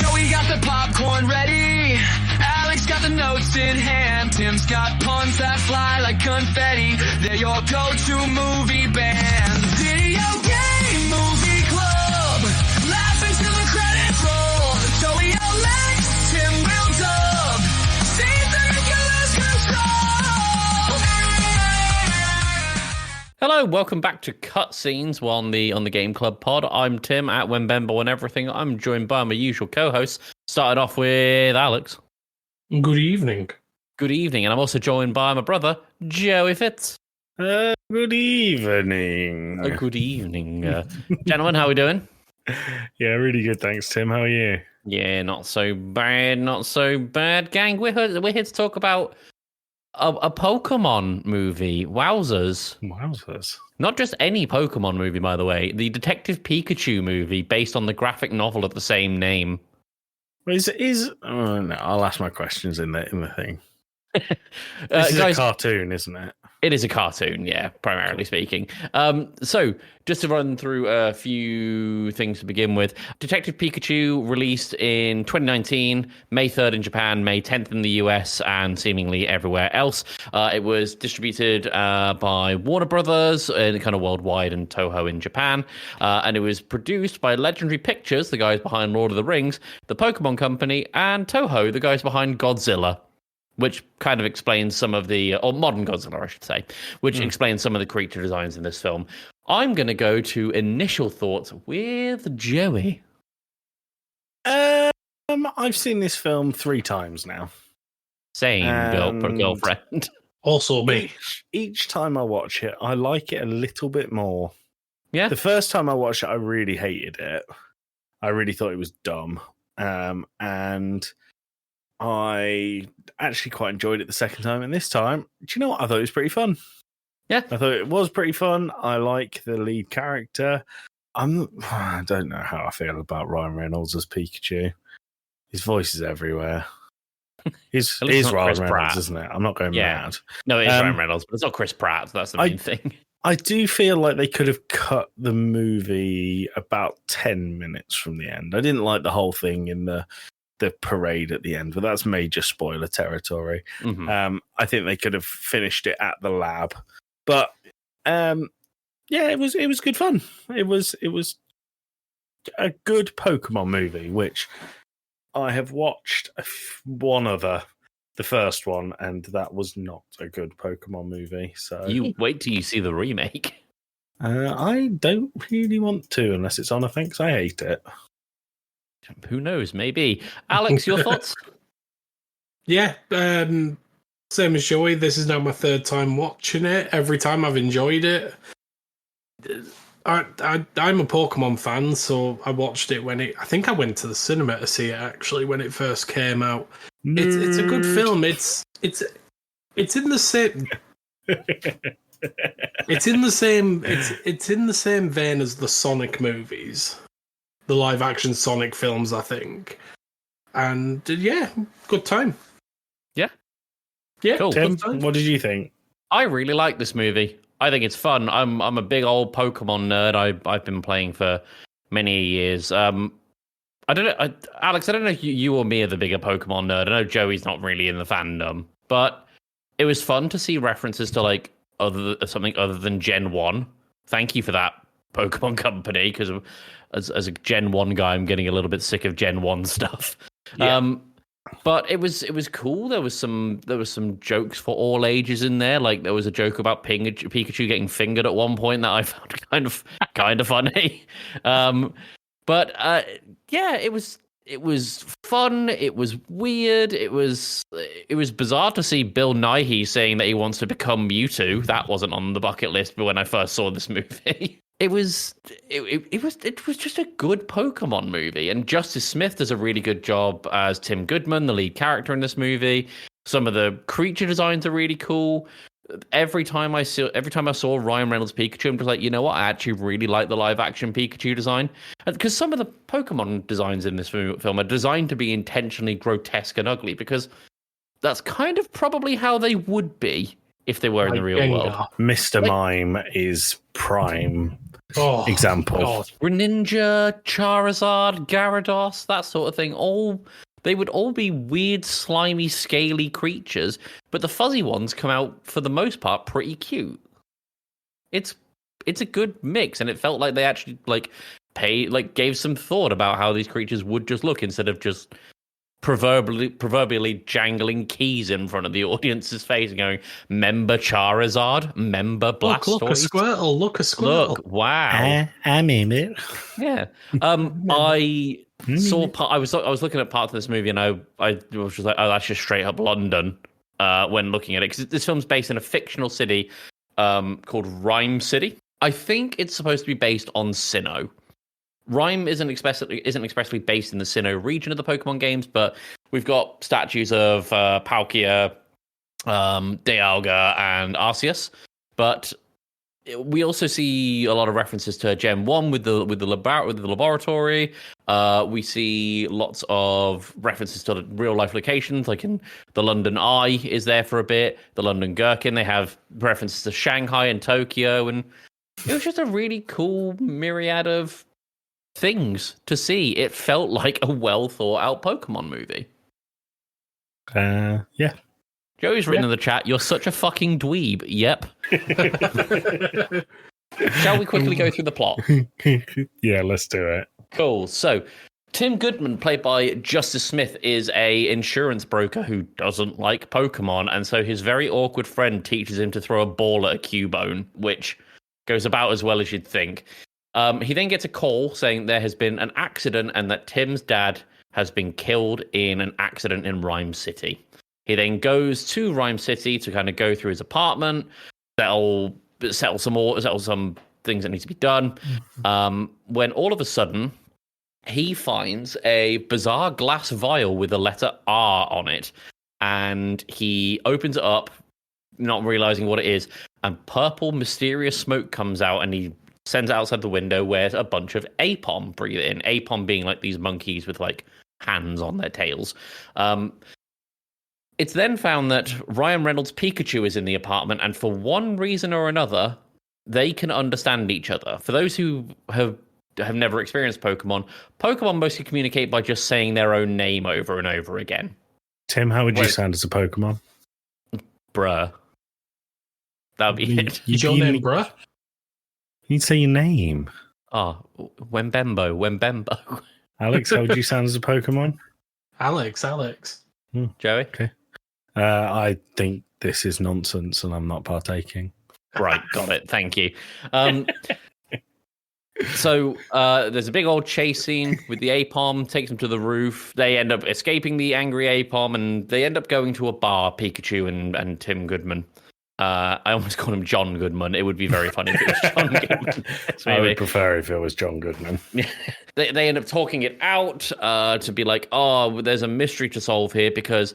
Joey got the popcorn ready. Alex got the notes in hand. Tim's got puns that fly like confetti. They're your go-to movie band. Video game movie club. Laughing till the credits roll. Joey Alex, Tim will dub. Season regulars control. Hello, welcome back to Cutscenes on the Game Club pod. I'm Tim at Wembembo and everything. I'm joined by my usual co-hosts. Starting off with Alex. Good evening. Good evening, and I'm also joined by my brother, Joey Fitz. Good evening. Good evening. Gentlemen, how are we doing? Yeah, really good, thanks, Tim. How are you? Yeah, not so bad, not so bad. Gang, we're here to talk about a Pokemon movie. Wowzers. Wowzers. Not just any Pokemon movie, by the way. The Detective Pikachu movie based on the graphic novel of the same name. No, I'll ask my questions in the thing. This is a cartoon, isn't it? It is a cartoon, yeah, primarily speaking. So, just to run through a few things to begin with. Detective Pikachu released in 2019, May 3rd in Japan, May 10th in the US, and seemingly everywhere else. It was distributed by Warner Brothers, kind of worldwide, and Toho in Japan. And it was produced by Legendary Pictures, the guys behind Lord of the Rings, the Pokemon Company, and Toho, the guys behind Godzilla. Which kind of explains some of the, or modern Godzilla, I should say, which explains some of the creature designs in this film. I'm going to go to initial thoughts with Joey. I've seen this film 3 times now. Same, girlfriend. Also me. Each time I watch it, I like it a little bit more. Yeah. The first time I watched it, I really hated it. I really thought it was dumb. And I actually quite enjoyed it the second time, and this time, do you know what? I thought it was pretty fun. Yeah, I thought it was pretty fun. I like the lead character. I don't know how I feel about Ryan Reynolds as Pikachu. His voice is everywhere. He's Ryan Reynolds, Pratt. Isn't it? I'm not going mad. No, it is Ryan Reynolds, but it's not Chris Pratt. That's the main thing. I do feel like they could have cut the movie about 10 minutes from the end. I didn't like the whole thing in the parade at the end, but that's major spoiler territory. Mm-hmm. I think they could have finished it at the lab, but yeah, it was good fun. It was a good Pokemon movie, which I have watched one other, the first one, and that was not a good Pokemon movie. So you wait till you see the remake. I don't really want to, unless it's on a thing, because I hate it. Who knows? Maybe. Alex, your thoughts? Yeah, same as Joey. This is now my 3rd time watching it. Every time I've enjoyed it. I'm a Pokemon fan, so I watched it when I think I went to the cinema to see it actually when it first came out. It's a good film. It's in the same. It's in the same vein as the Sonic movies. The live-action Sonic films, I think. And, yeah, good time. Yeah? Yeah, cool. Tim, what did you think? I really like this movie. I think it's fun. I'm a big old Pokemon nerd. I've been playing for many years. I don't know, Alex, I don't know if you or me are the bigger Pokemon nerd. I know Joey's not really in the fandom. But it was fun to see references to, like, something other than Gen 1. Thank you for that, Pokemon Company, because as a Gen 1 guy, I'm getting a little bit sick of Gen 1 stuff. Yeah. But it was cool. There was some jokes for all ages in there. Like there was a joke about Pikachu getting fingered at one point that I found kind of funny. But yeah, it was fun. It was weird. It was bizarre to see Bill Nighy saying that he wants to become Mewtwo. That wasn't on the bucket list, but when I first saw this movie. It was just a good Pokemon movie, and Justice Smith does a really good job as Tim Goodman, the lead character in this movie. Some of the creature designs are really cool. Every time I saw Ryan Reynolds Pikachu, I'm just like, you know what? I actually really like the live action Pikachu design, because some of the Pokemon designs in this film are designed to be intentionally grotesque and ugly, because that's kind of probably how they would be if they were in the real world. Mr. Mime is prime example. God. Greninja, Charizard, Gyarados, that sort of thing. They would all be weird, slimy, scaly creatures, but the fuzzy ones come out for the most part pretty cute. It's a good mix, and it felt like they actually gave some thought about how these creatures would just look instead of just proverbially jangling keys in front of the audience's face and going, "Member Charizard, member Blastoise." Look, a Squirtle. Look, a Squirtle. Look, wow. I'm in it. Yeah. I saw part. I was looking at parts of this movie, and I was just like, "Oh, that's just straight up London." When looking at it, because this film's based in a fictional city called Rhyme City. I think it's supposed to be based on Sinnoh. Rhyme isn't expressly based in the Sinnoh region of the Pokemon games, but we've got statues of Palkia, Dialga, and Arceus. But we also see a lot of references to Gen 1 with the laboratory. We see lots of references to real life locations, like in the London Eye is there for a bit. The London Gherkin, they have references to Shanghai and Tokyo, and it was just a really cool myriad of things to see. It felt like a well thought out Pokemon movie. Yeah. Joey's written in the chat, "You're such a fucking dweeb." Yep. Shall we quickly go through the plot? Yeah, let's do it. Cool. So, Tim Goodman, played by Justice Smith, is a insurance broker who doesn't like Pokemon, and so his very awkward friend teaches him to throw a ball at a Cubone, which goes about as well as you'd think. He then gets a call saying there has been an accident and that Tim's dad has been killed in an accident in Rhyme City. He then goes to Rhyme City to kind of go through his apartment, settle some things that need to be done. When all of a sudden, he finds a bizarre glass vial with the letter R on it, and he opens it up, not realizing what it is, and purple mysterious smoke comes out, and he sends it outside the window where a bunch of Apom breathe in. Apom being like these monkeys with like hands on their tails. It's then found that Ryan Reynolds' Pikachu is in the apartment, and for one reason or another, they can understand each other. For those who have never experienced Pokemon mostly communicate by just saying their own name over and over again. Tim, how would you sound as a Pokemon? Bruh. That would be it. Your name, bruh? You'd say your name. Oh, Wembembo. Alex, how would you sound as a Pokemon? Alex. Joey? Okay. I think this is nonsense and I'm not partaking. Right, got it. Thank you. So there's a big old chase scene with the Apom, takes them to the roof. They end up escaping the angry Apom, and they end up going to a bar, Pikachu and Tim Goodman. I almost called him John Goodman. It would be very funny if it was John Goodman. I would prefer if it was John Goodman. They end up talking it out to be like, oh, there's a mystery to solve here because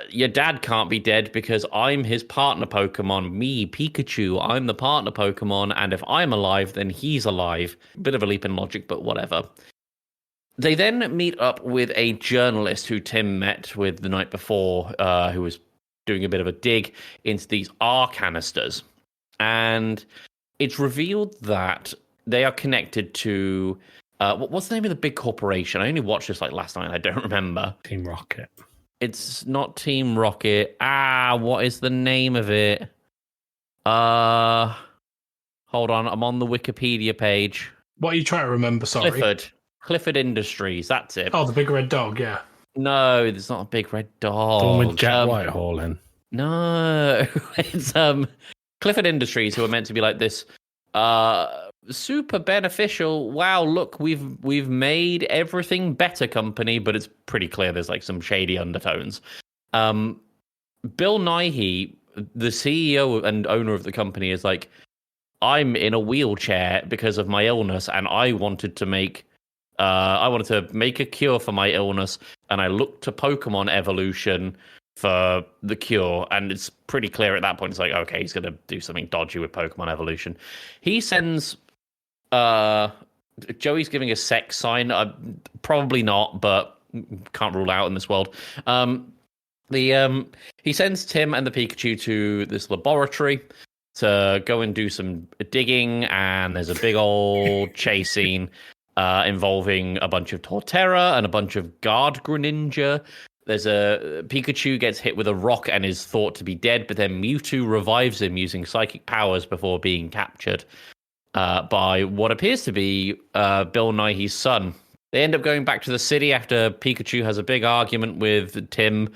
your dad can't be dead because I'm his partner Pokemon. Me, Pikachu, I'm the partner Pokemon, and if I'm alive, then he's alive. Bit of a leap in logic, but whatever. They then meet up with a journalist who Tim met with the night before, who was doing a bit of a dig into these R canisters. And it's revealed that they are connected to... what's the name of the big corporation? I only watched this like last night. I don't remember. Team Rocket. It's not Team Rocket. What is the name of it? Hold on. I'm on the Wikipedia page. What are you trying to remember? Sorry. Clifford Industries. That's it. Oh, the big red dog. Yeah. No, there's not a big red dog. The one with Jack Whitehall in. No, it's Clifford Industries, who are meant to be like this super beneficial. Wow, look, we've made everything better company, but it's pretty clear there's like some shady undertones. Bill Nighy, the CEO and owner of the company, is like, I'm in a wheelchair because of my illness, and I wanted to make a cure for my illness, and I looked to Pokemon evolution for the cure, and it's pretty clear at that point. It's like, okay, he's going to do something dodgy with Pokemon evolution. He sends... Joey's giving a sex sign. Probably not, but can't rule out in this world. He sends Tim and the Pikachu to this laboratory. to go and do some digging, and there's a big old chase scene involving a bunch of Torterra and a bunch of Guard Greninja. There's a Pikachu gets hit with a rock and is thought to be dead, but then Mewtwo revives him using psychic powers before being captured by what appears to be Bill Nighy's son. They end up going back to the city after Pikachu has a big argument with Tim.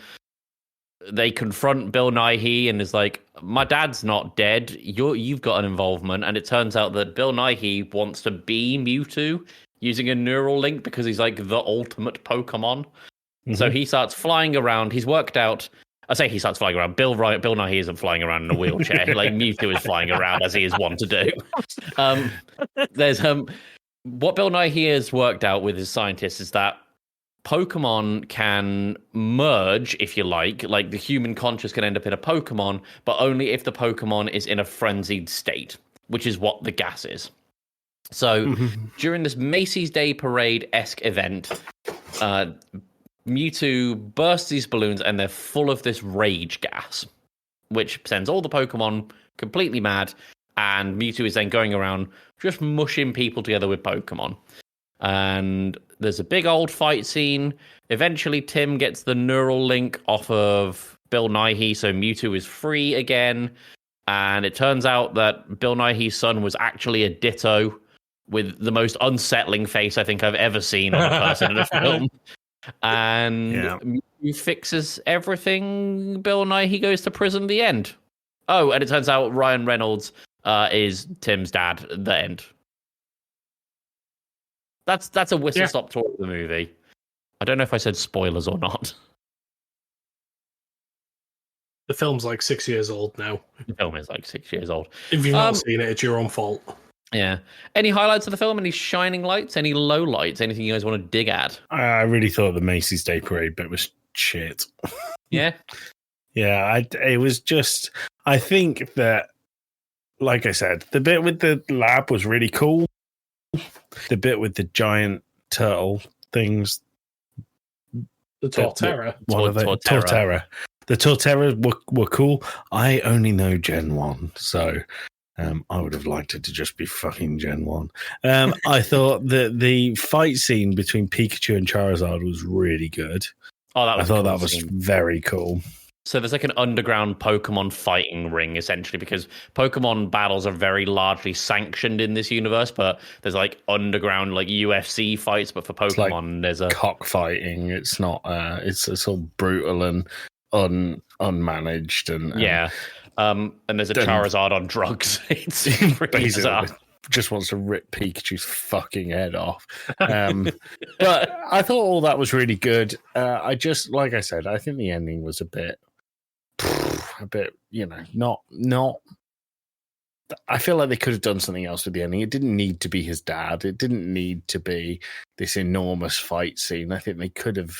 They confront Bill Nighy and is like, my dad's not dead. You've got an involvement. And it turns out that Bill Nighy wants to be Mewtwo using a neural link because he's like the ultimate Pokemon. Mm-hmm. So he starts flying around. He's worked out. I say he starts flying around. Bill Nighy isn't flying around in a wheelchair. Like Mewtwo is flying around as he is wont to do. There's what Bill Nighy has worked out with his scientists is that Pokemon can merge, if you like the human conscious can end up in a Pokemon, but only if the Pokemon is in a frenzied state, which is what the gas is. So during this Macy's Day Parade-esque event, Mewtwo bursts these balloons and they're full of this rage gas, which sends all the Pokemon completely mad, and Mewtwo is then going around just mushing people together with Pokemon. And there's a big old fight scene. Eventually, Tim gets the neural link off of Bill Nighy, so Mewtwo is free again. And it turns out that Bill Nighy's son was actually a Ditto with the most unsettling face I think I've ever seen on a person in a film. And Mewtwo fixes everything. Bill Nighy goes to prison at the end. Oh, and it turns out Ryan Reynolds is Tim's dad at the end. That's a whistle-stop tour of the movie. I don't know if I said spoilers or not. The film's like 6 years old now. The film is like 6 years old. If you've not seen it, it's your own fault. Yeah. Any highlights of the film? Any shining lights? Any low lights? Anything you guys want to dig at? I really thought the Macy's Day Parade bit was shit. Yeah? Yeah, it was just... I think that, like I said, the bit with the lab was really cool. The bit with the giant turtle things. The Torterra. What are they? Torterra. The Torterra were cool. I only know Gen 1, so I would have liked it to just be fucking Gen 1. I thought that the fight scene between Pikachu and Charizard was really good. Oh, that was that was very cool. So there's like an underground Pokemon fighting ring, essentially, because Pokemon battles are very largely sanctioned in this universe, but there's like underground like UFC fights, but for Pokemon, like there's a cockfighting. It's not. It's all brutal and unmanaged and yeah. And there's a Charizard on drugs. It's pretty bizarre. Just wants to rip Pikachu's fucking head off. But I thought all that was really good. I just, like I said, I think the ending was a bit, not. I feel like they could have done something else with the ending. It didn't need to be his dad. It didn't need to be this enormous fight scene. I think they could have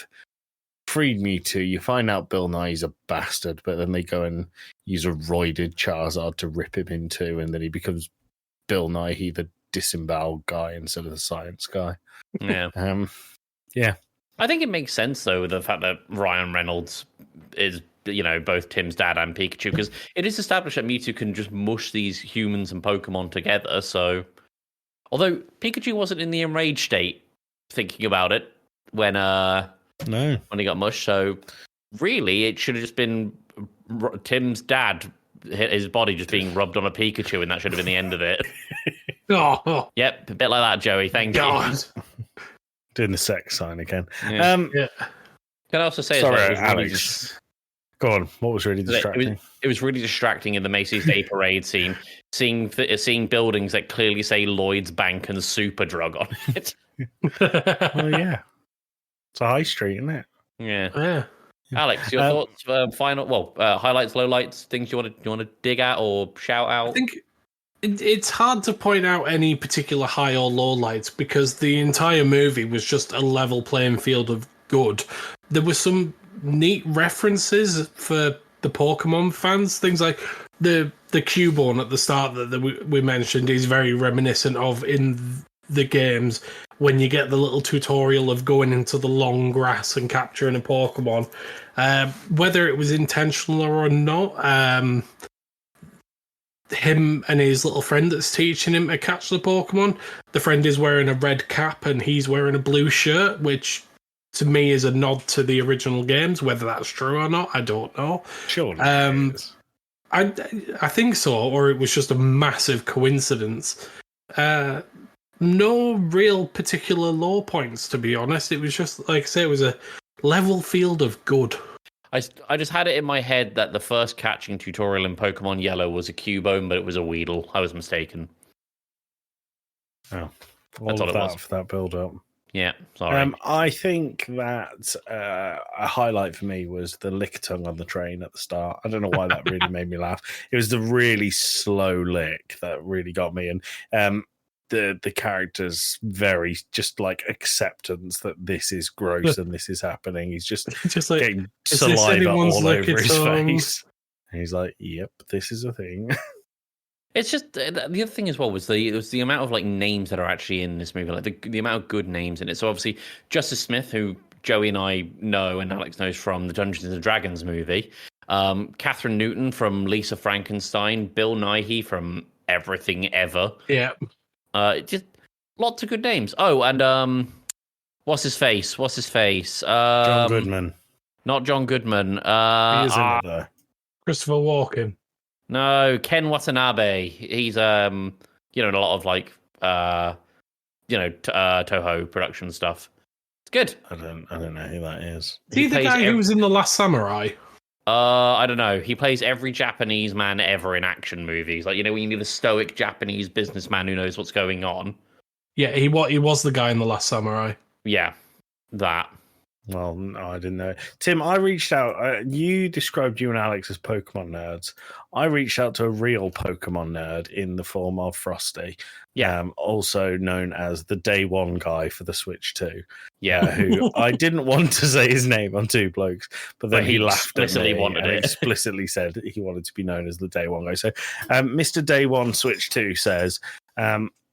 freed Mewtwo. You find out Bill Nighy's a bastard, but then they go and use a roided Charizard to rip him in two, and then he becomes Bill Nighy, the disemboweled guy, instead of the science guy. Yeah. Yeah. I think it makes sense, though, with the fact that Ryan Reynolds is, both Tim's dad and Pikachu, because it is established that Mewtwo can just mush these humans and Pokemon together, so... Although, Pikachu wasn't in the enraged state, thinking about it, when he got mushed, so really, it should have just been Tim's dad, his body just being rubbed on a Pikachu, and that should have been the end of it. Oh. Yep, a bit like that, Joey. Thank you. Doing the sex sign again. Yeah. Can I also say, sorry, Alex. Go on. What was really distracting? It was really distracting in the Macy's Day Parade scene, seeing buildings that clearly say Lloyd's Bank and Superdrug on it. Oh yeah, it's a high street, isn't it? Yeah. Alex, your thoughts? Highlights, lowlights, things you want to dig at or shout out. I think it's hard to point out any particular high or low lights because the entire movie was just a level playing field of good. There were some neat references for the Pokemon fans. Things like the Cubone at the start that we mentioned is very reminiscent of in the games when you get the little tutorial of going into the long grass and capturing a Pokemon. Whether it was intentional or not, him and his little friend that's teaching him to catch the Pokemon. The friend is wearing a red cap and he's wearing a blue shirt, which to me is a nod to the original games. Whether that's true or not, I don't know. Surely Um, it is. I think so, or it was just a massive coincidence. No real particular low points, to be honest. It was just, like I say, it was a level field of good. I just had it in my head that the first catching tutorial in Pokemon Yellow was a Cubone, but it was a Weedle. I was mistaken. Oh, That's all all of it that was. for that build-up. Yeah, sorry. I think that a highlight for me was the Lickitung on the train at the start. I don't know why that really made me laugh. It was the really slow lick that really got me, and the character's very just like acceptance that this is gross and this is happening. He's just like, getting is this saliva anyone's all over his Lickitung? face. And he's like, "Yep, this is a thing." It's just the other thing as well was the amount of like names that are actually in this movie, like the amount of good names in it. So obviously Justice Smith, who Joey and I know and Alex knows from the Dungeons and Dragons movie, Catherine Newton from Lisa Frankenstein, Bill Nighy from Everything Ever. Yeah. Just lots of good names. Oh, and what's his face? John Goodman. Not John Goodman. He is in it though. Christopher Walken. No, Ken Watanabe. He's in a lot of like Toho production stuff. It's good. I don't know who that is. Is he the guy who was in The Last Samurai? I don't know. He plays every Japanese man ever in action movies. Like, when you need a stoic Japanese businessman who knows what's going on. Yeah, he was the guy in The Last Samurai. Yeah, that. Well, no, I didn't know. Tim, I reached out. You described you and Alex as Pokemon nerds. I reached out to a real Pokemon nerd in the form of Frosty. Yeah. Also known as the Day One guy for the Switch 2. Yeah. Who I didn't want to say his name on Two Blokes, but then he laughed at me wanted and it. explicitly said he wanted to be known as the Day One guy. So Mr. Day One Switch 2 says,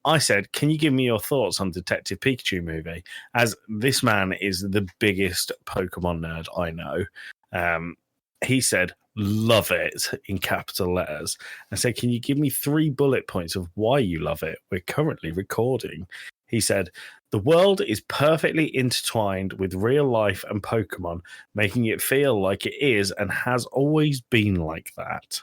I said, can you give me your thoughts on Detective Pikachu movie? As this man is the biggest Pokemon nerd I know. He said, love it in capital letters. I said, can you give me 3 bullet points of why you love it? We're currently recording. He said, the world is perfectly intertwined with real life and Pokemon, making it feel like it is and has always been like that.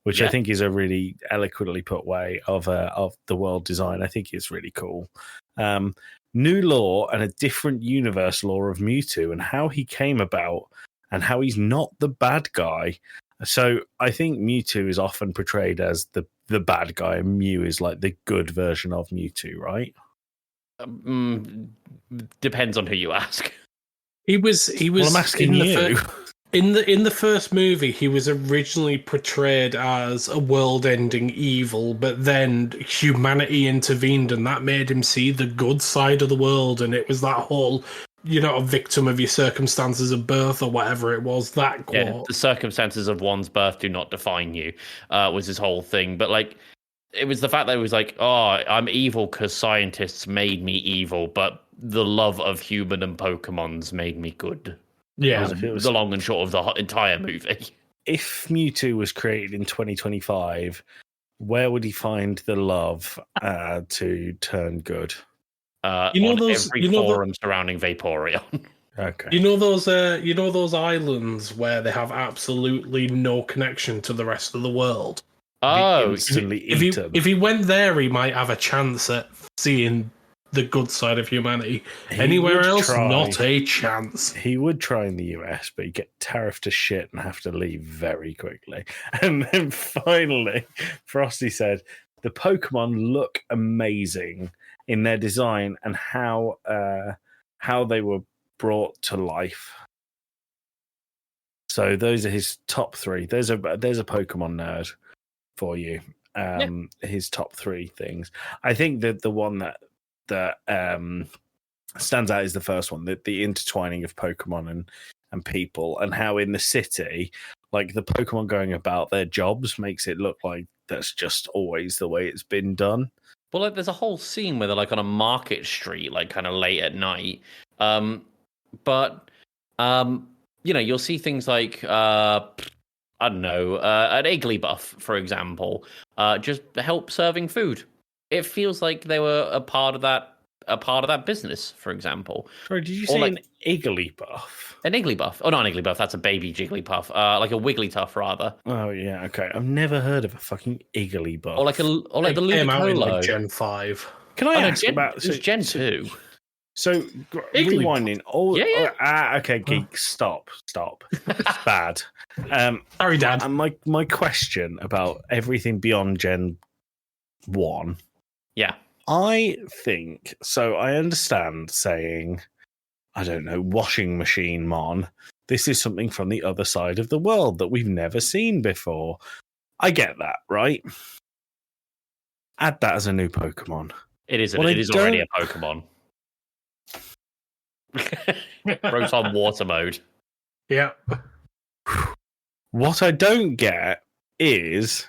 Which I think is a really eloquently put way of the world design. I think it's really cool. New lore and a different universe lore of Mewtwo and how he came about and how he's not the bad guy. So I think Mewtwo is often portrayed as the bad guy and Mew is like the good version of Mewtwo, right? Depends on who you ask. He was. Well, I'm asking you. In the first movie, he was originally portrayed as a world-ending evil, but then humanity intervened, and that made him see the good side of the world. And it was that whole, you're not a victim of your circumstances of birth or whatever it was. That quote. Yeah, the circumstances of one's birth do not define you. Was his whole thing, but like, it was the fact that it was like, oh, I'm evil because scientists made me evil, but the love of human and Pokemon's made me good. Yeah, it was the long and short of the entire movie. If Mewtwo was created in 2025, where would he find the love to turn good? Every forum surrounding Vaporeon. Okay. You know those islands where they have absolutely no connection to the rest of the world. Oh, if he went there, he might have a chance at seeing the good side of humanity. Anywhere else, not a chance. He would try in the US, but he'd get tariffed to shit and have to leave very quickly. And then finally, Frosty said, the Pokemon look amazing in their design and how they were brought to life. So those are his top 3. There's a Pokemon nerd for you. His top 3 things. I think that the one that stands out is the first one, the intertwining of Pokemon and people, and how in the city, like the Pokemon going about their jobs makes it look like that's just always the way it's been done. Well, like, there's a whole scene where they're like on a market street, like kind of late at night. You'll see things like I don't know, an Igglybuff, for example, just help serving food. It feels like they were a part of that business, for example. Sorry, did you Or say like an Igglybuff? an Igglybuff. Oh, not an Igglybuff, that's a baby Jigglypuff. Like a Wigglytuff, rather. Oh yeah, okay. I've never heard of a fucking Igglybuff. Or like the It came out in Ludicolo. like Gen 5. Can I Oh, no, ask about it was Gen 2. So Igglybuff. rewinding. Oh, Yeah, yeah. okay, geek. Stop. It's bad. Sorry, Dad. And my question about everything beyond Gen 1. Yeah. I think so. I understand saying, I don't know, washing machine mon. This is something from the other side of the world that we've never seen before. I get that, right? Add that as a new Pokemon. It is. What I It is already a don't- Pokemon. Rotom Water mode. Yeah. What I don't get is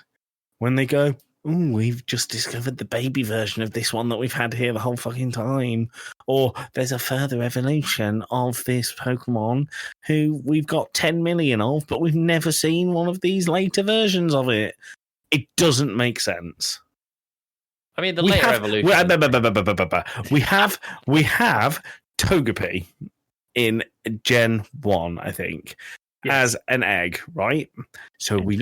when they go, "Ooh, we've just discovered the baby version of this one that we've had here the whole fucking time," or there's a further evolution of this Pokemon who we've got 10 million of, but we've never seen one of these later versions of it. It doesn't make sense. I mean, the later evolution. We have Togepi in Gen 1, I think, as an egg, right? So we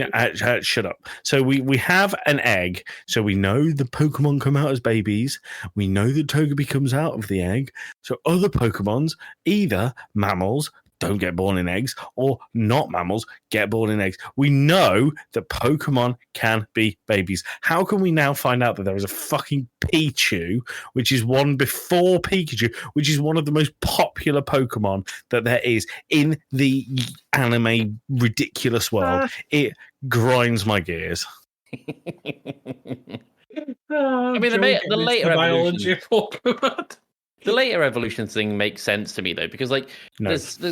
shut up. So we have an egg. So we know the Pokemon come out as babies. We know that Togepi comes out of the egg. So other Pokemons, either mammals, don't get born in eggs, or not mammals, get born in eggs. We know that Pokemon can be babies. How can we now find out that there is a fucking Pichu, which is one before Pikachu, which is one of the most popular Pokemon that there is in the anime ridiculous world? It grinds my gears. I mean, the later biology evolution. of Pokemon. The later evolution thing makes sense to me though, because like No. it does. No,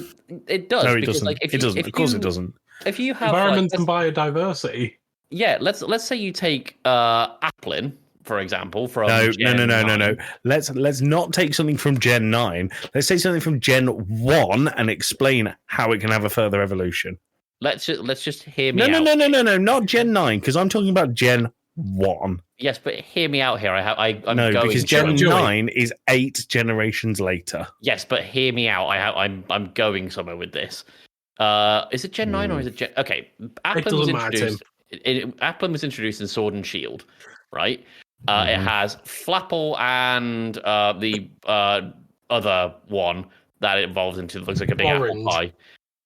it because, doesn't. Like, if It you, doesn't. if Of course you- it doesn't. If you have Environment like, and biodiversity. yeah, let's say you take Applin, for example, from No. Gen 9. Let's not take something from Gen 9. Let's take something from Gen 1 and explain how it can have a further evolution. Let's just hear me No, out. not Gen 9, because I'm talking about Gen 1. Yes, but hear me out here. I'm No, going because Gen somewhere. 9 is 8 generations later. Yes, but hear me out. I'm going somewhere with this. Is it Gen 9 or is it Gen? Okay, Applin was doesn't matter, introduced. Applin was introduced in Sword and Shield, right? It Mhm. has Flapple and the other one that it evolves into that looks like a big apple Florange.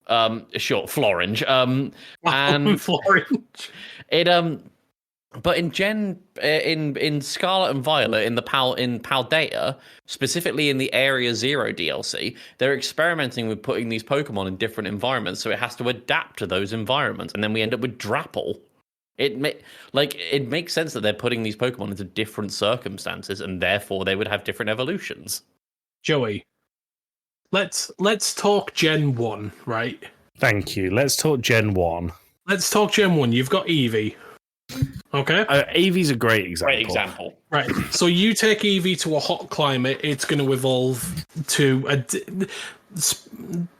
pie. Sure, Florange. And Florange. it but in in Scarlet and Violet in Paldea, specifically in the Area Zero DLC, they're experimenting with putting these Pokemon in different environments, so it has to adapt to those environments, and then we end up with Drapple. It makes sense that they're putting these Pokemon into different circumstances, and therefore they would have different evolutions. Joey, let's talk Gen 1, right? Thank you. Let's talk Gen 1. Let's talk Gen 1. You've got Eevee. Okay? Eevee's a great example. Great example. Right. So you take Eevee to a hot climate, it's going to evolve to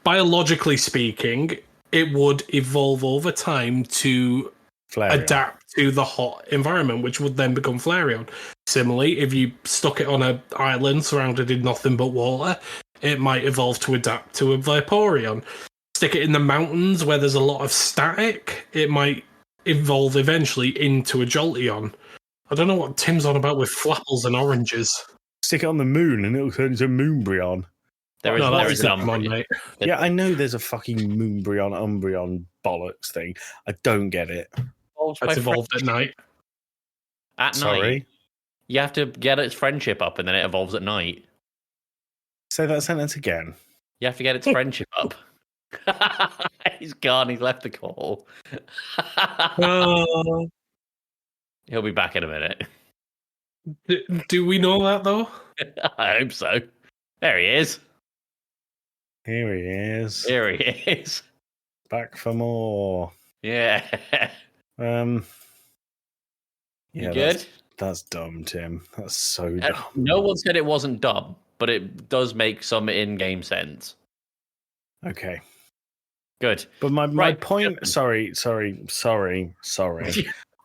biologically speaking, it would evolve over time to Flareon. adapt to the hot environment, which would then become Flareon. Similarly, if you stuck it on an island surrounded in nothing but water, it might evolve to adapt to a Vaporeon. Stick it in the mountains where there's a lot of static, it might evolve eventually into a Jolteon. I don't know what Tim's on about with flapples and oranges. Stick it on the moon and it'll turn into Moonbryon. There is No, there that's is an Pokemon, Umbreon. mate. Yeah, I know there's a fucking Moonbryon, Umbreon bollocks thing. I don't get it. It's evolved at night. At Sorry. night. You have to get its friendship up, and then it evolves at night. Say that sentence again. You have to get its friendship up. He's gone. He's left the call. He'll be back in a minute. Do we know that though? I hope so. There he is. Here he is. Here he is. Back for more. Yeah. Yeah, You good? That's dumb, Tim. That's so dumb. No one said it wasn't dumb, but it does make some in-game sense. Okay. Good. But my Right. point, sorry.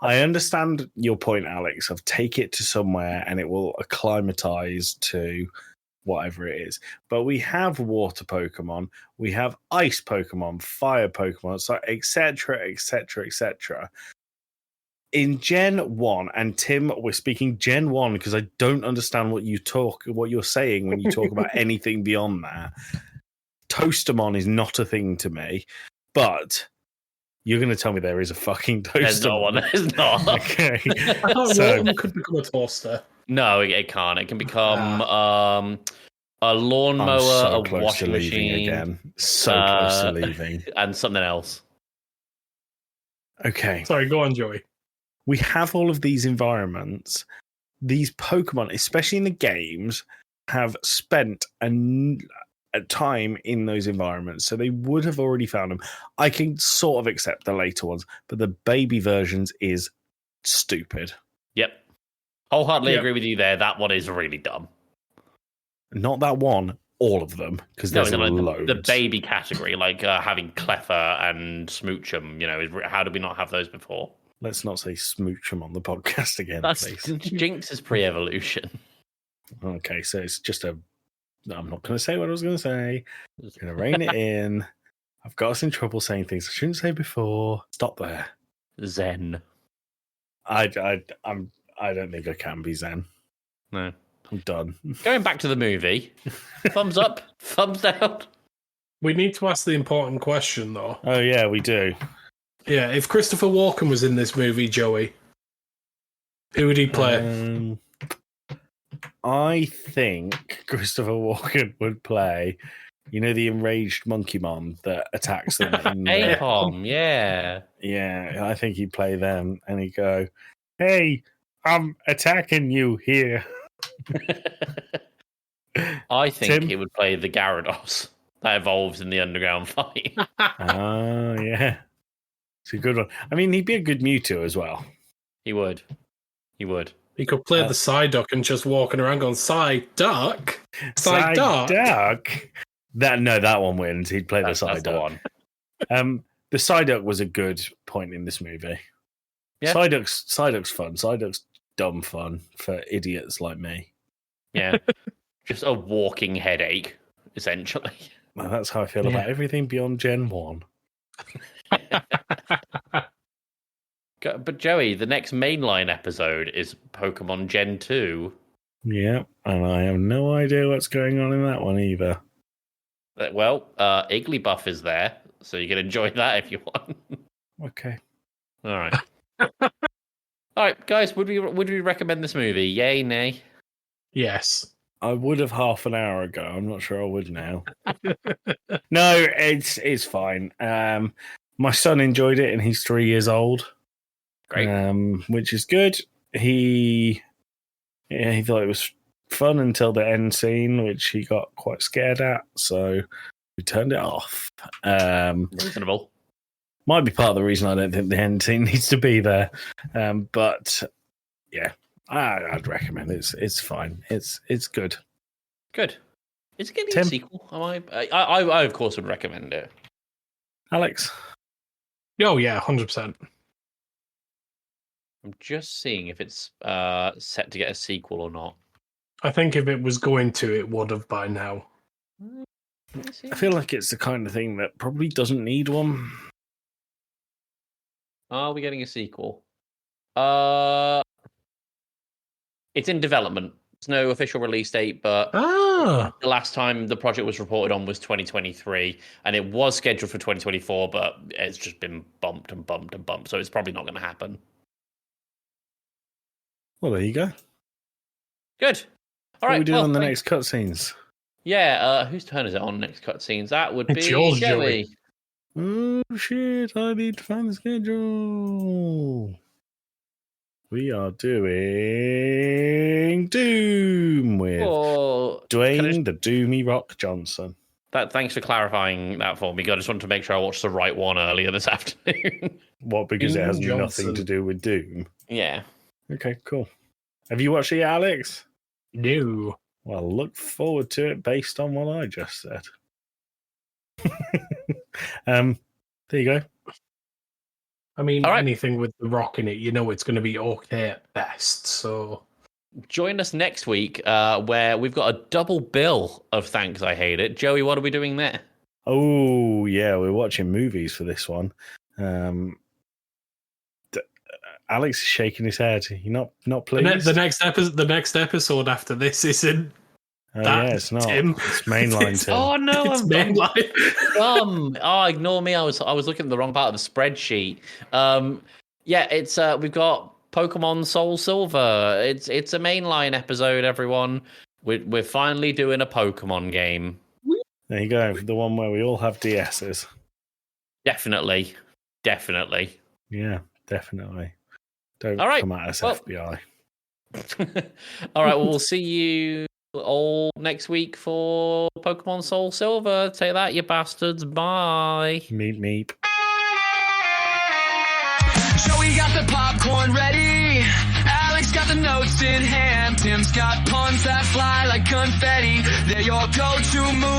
I understand your point, Alex, of take it to somewhere and it will acclimatize to whatever it is. But we have water Pokemon, we have ice Pokemon, fire Pokemon, so etc., etc., etc. In Gen 1, and Tim, we're speaking Gen 1 because I don't understand what you're saying when you talk about anything beyond that. Toastamon is not a thing to me, but you're going to tell me there is a fucking Toastamon. There's not one. There's not. Okay. I thought Walton could become a toaster. No, it can't. It can become a lawnmower, I'm so a close washing to leaving machine, again. So close to leaving. and something else. Okay. Sorry, go on, Joey. We have all of these environments. These Pokemon, especially in the games, have spent a time in those environments, so they would have already found them. I can sort of accept the later ones, but the baby versions is stupid. Yep. Wholeheartedly agree with you there. That one is really dumb. Not that one, all of them, because there's loads. The baby category, like having Cleffa and Smoochum, how did we not have those before? Let's not say Smoochum on the podcast again, That's please. Jinx's pre-evolution. Okay, so it's just I'm not going to say what I was going to say. I'm going to rein it in. I've got us in trouble saying things I shouldn't say before. Stop there. Zen. I don't think I can be Zen. No. I'm done. Going back to the movie. Thumbs up, thumbs down. We need to ask the important question, though. Oh, yeah, we do. Yeah, if Christopher Walken was in this movie, Joey, who would he play? I think Christopher Walken would play, the enraged monkey mom that attacks them. Apom, yeah. Yeah, I think he'd play them and he'd go, "Hey, I'm attacking you here." I think Tim? it would play the Gyarados that evolves in the underground fight. Oh, yeah. It's a good one. I mean, he'd be a good Mewtwo as well. He would. He could play the Psyduck and just walking around going, Psyduck? Psyduck? That one wins. He'd play the Psyduck. That's the one. The Psyduck was a good point in this movie. Yeah. Psyduck's fun. Psyduck's dumb fun for idiots like me. Yeah. Just a walking headache, essentially. Well, that's how I feel about everything beyond Gen 1. But Joey, the next mainline episode is Pokemon Gen 2. Yeah, and I have no idea what's going on in that one either. Well, Igglybuff is there, so you can enjoy that if you want. Okay. All right. All right, guys, would we recommend this movie? Yay, nay? Yes. I would have half an hour ago. I'm not sure I would now. No, it's fine. My son enjoyed it, and he's 3 years old. Great. Which is good. He thought it was fun until the end scene, which he got quite scared at, so we turned it off. Reasonable. Might be part of the reason I don't think the end scene needs to be there. But yeah, I'd recommend it. It's fine. It's good. Good. Is it getting Tim? a sequel? I of course would recommend it. Alex? Oh, yeah, 100%. I'm just seeing if it's set to get a sequel or not. I think if it was going to, it would have by now. I feel like it's the kind of thing that probably doesn't need one. Are we getting a sequel? It's in development. There's no official release date, but the last time the project was reported on was 2023, and it was scheduled for 2024, but it's just been bumped and bumped and bumped, so it's probably not going to happen. Well, there you go. Good. All What right. are we doing on the next cutscenes? Yeah, whose turn is it on next cutscenes? That would be It's yours, Joey. Joey. Oh, shit. I need to find the schedule. We are doing Doom with Dwayne the Doomy Rock Johnson. Thanks for clarifying that for me. I just wanted to make sure I watched the right one earlier this afternoon. What, because it has Johnson. nothing to do with Doom? Yeah. Okay, cool. Have you watched it, Alex? No. Well, look forward to it based on what I just said. There you go. I mean, All right. anything with The Rock in it, you know it's going to be okay at best. So Join us next week where we've got a double bill of Thanks I Hate It. Joey, what are we doing there? Oh, yeah, we're watching movies for this one. Alex is shaking his head. You not pleased? the next episode after this isn't. Oh, yeah, it's not. Tim. It's mainline Tim. Oh no, It's I'm mainline. Oh, ignore me. I was looking at the wrong part of the spreadsheet. Yeah, it's we've got Pokemon Soul Silver. It's a mainline episode, everyone. We're finally doing a Pokemon game. There you go. The one where we all have DSs. Definitely. Yeah, definitely. Don't All right. come at us, Well- FBI. All right, well, we'll see you all next week for Pokemon Soul Silver. Take that, you bastards. Bye. Meep. Joey got the popcorn ready. Alex got the notes in hand. Tim's got puns that fly like confetti. They're your go-to movie